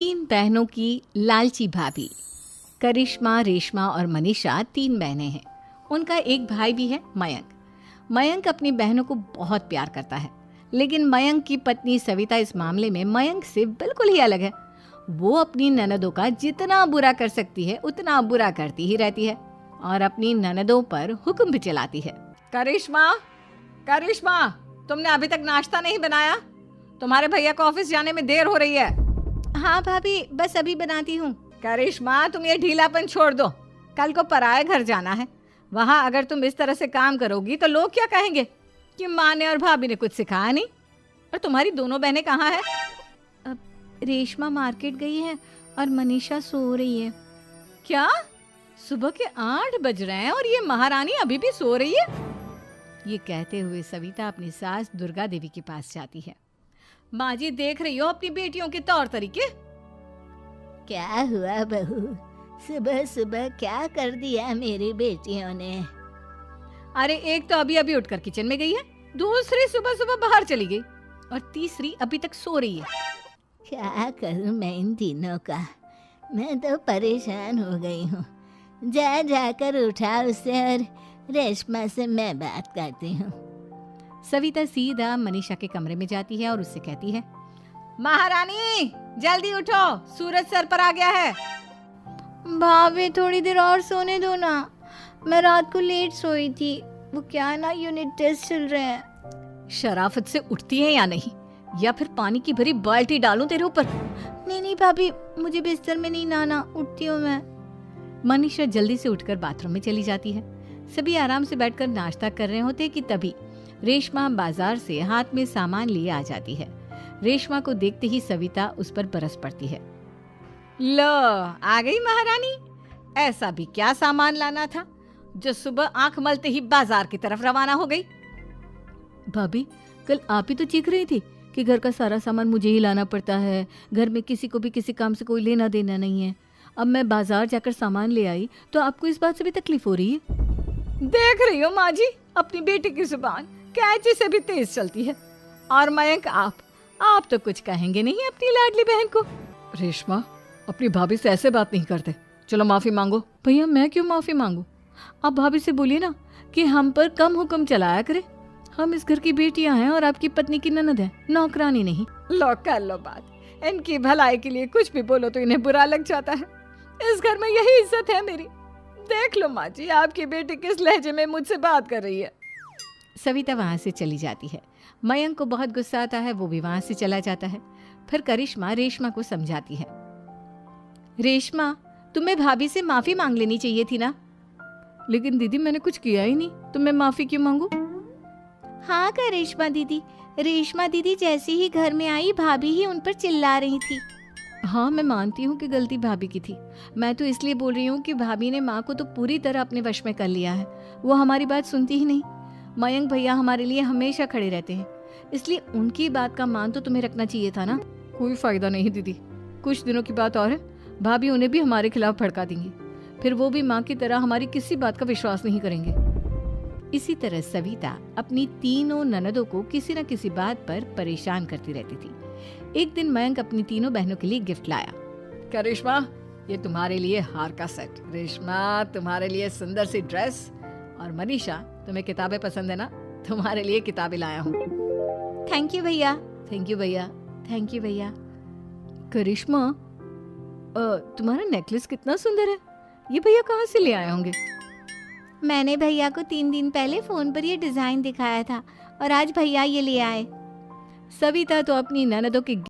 तीन बहनों की लालची भाभी। करिश्मा, रेशमा और मनीषा तीन बहनें हैं। उनका एक भाई भी है, मयंक। मयंक अपनी बहनों को बहुत प्यार करता है, लेकिन मयंक की पत्नी सविता इस मामले में मयंक से बिल्कुल ही अलग है। वो अपनी ननदों का जितना बुरा कर सकती है उतना बुरा करती ही रहती है और अपनी ननदों पर हुक्म भी चलाती है। करिश्मा, करिश्मा, तुमने अभी तक नाश्ता नहीं बनाया? तुम्हारे भैया को ऑफिस जाने में देर हो रही है। हाँ भाभी, बस अभी बनाती हूँ। करिश्मा, तुम ये ढीलापन छोड़ दो। कल को पराये घर जाना है। वहाँ अगर तुम इस तरह से काम करोगी तो लोग क्या कहेंगे कि माँ ने और भाभी ने कुछ सिखाया नहीं। और तुम्हारी दोनों बहनें कहाँ हैं? अब रेशमा मार्केट गई है और मनीषा सो रही है। क्या? सुबह के 8 बज रहे हैं और ये महारानी अभी भी सो रही है? ये कहते हुए सविता अपनी सास दुर्गा देवी के पास जाती है। माँ जी, देख रही हो अपनी बेटियों के तौर तरीके? क्या हुआ बहू, सुबह सुबह क्या कर दिया मेरी बेटियों ने? अरे एक तो अभी अभी उठकर किचन में गई है, दूसरी सुबह सुबह बाहर चली गई और तीसरी अभी तक सो रही है। क्या करूं मैं इन तीनों का? मैं तो परेशान हो गई हूँ। जा जाकर उठा उसे और रेशमा से मैं बात करती हूँ। सविता सीधा मनीषा के कमरे में जाती है और उससे कहती है, महारानी जल्दी उठो, सूरज सर पर आ गया है। भाभी थोड़ी देर और सोने दो ना, मैं रात को लेट सोई थी। वो क्या है ना, यूनिट टेस्ट चल रहे हैं। शराफत से उठती है या नहीं, या फिर पानी की भरी बाल्टी डालूं तेरे ऊपर? नहीं नहीं भाभी, मुझे बिस्तर में नहीं नहाना, उठती हूँ मैं। मनीषा जल्दी से उठकर बाथरूम में चली जाती है। सभी आराम से बैठकर नाश्ता कर रहे होते कि तभी रेशमा बाजार से हाथ में सामान लिए आ जाती है। रेशमा को देखते ही सविता उस पर बरस पड़ती है। लो, आ गई महारानी। ऐसा भी क्या सामान लाना था जो सुबह आंख मलते ही बाजार की तरफ रवाना हो गई? भाभी, कल आप ही तो चीख रही थी कि घर का सारा सामान मुझे ही लाना पड़ता है, घर में किसी को भी किसी काम से कोई लेना देना नहीं है। अब मैं बाजार जाकर सामान ले आई तो आपको इस बात से भी तकलीफ हो रही है? देख रही हो माँ जी, अपनी बेटी की जुबान कैंची से भी तेज चलती है। और मयंक, आप तो कुछ कहेंगे नहीं अपनी लाडली बहन को? रेशमा, अपनी भाभी से ऐसे बात नहीं करते। चलो माफी मांगो। भैया, मैं क्यों माफी मांगू? आप भाभी से बोलिए ना कि हम पर कम हुक्म चलाया करे। हम इस घर की बेटियां हैं और आपकी पत्नी की ननद है, नौकरानी नहीं। लो कर लो बात। इनकी भलाई के लिए कुछ भी बोलो तो इन्हें बुरा लग जाता है। इस घर में यही इज्जत है मेरी। देख लो माँ जी, आपकी बेटी किस लहजे में मुझसे बात कर रही है। सविता वहां से चली जाती है। मयंक को बहुत गुस्सा आता है, वो भी वहां से चला जाता है। फिर करिश्मा रेशमा को समझाती है, रेशमा, तुम्हें भाभी से माफी मांग लेनी चाहिए थी ना। लेकिन दीदी, मैंने कुछ किया ही नहीं, तो मैं माफी क्यों मांगू? हाँ करिश्मा दीदी, रेशमा दीदी जैसे ही घर में आई भाभी ही उन पर चिल्ला रही थी। हाँ, मैं मानती हूँ कि गलती भाभी की थी। मैं तो इसलिए बोल रही हूँ कि भाभी ने माँ को तो पूरी तरह अपने वश में कर लिया है। वो हमारी बात सुनती ही नहीं। मयंक भैया हमारे लिए हमेशा खड़े रहते हैं, इसलिए उनकी बात का मान तो तुम्हें रखना चाहिए था ना। कोई फायदा नहीं दीदी, कुछ दिनों की बात और है, भाभी उन्हें भी हमारे खिलाफ भड़का देंगी। फिर वो भी माँ की तरह हमारी किसी बात का विश्वास नहीं करेंगे। इसी तरह सविता अपनी तीनों ननदों को किसी न किसी बात पर परेशान करती रहती थी। एक दिन मयंक अपनी तीनों बहनों के लिए गिफ्ट लाया। करिश्मा, ये तुम्हारे लिए हार का सेट। रेशमा, तुम्हारे लिए सुंदर सी ड्रेस। और मनीषा, तुम्हें किताबें पसंद है ना, तुम्हारे लिए किताबें लाया हूँ। थैंक यू भैया। थैंक यू भैया। थैंक यू भैया। करिश्मा, तुम्हारा नेकलेस कितना सुंदर है, ये भैया कहाँ से ले आए होंगे? मैंने भैया को 3 दिन पहले फोन पर ये डिजाइन दिखाया था और आज भैया ये ले आए। सविता तो अपनी ननदों के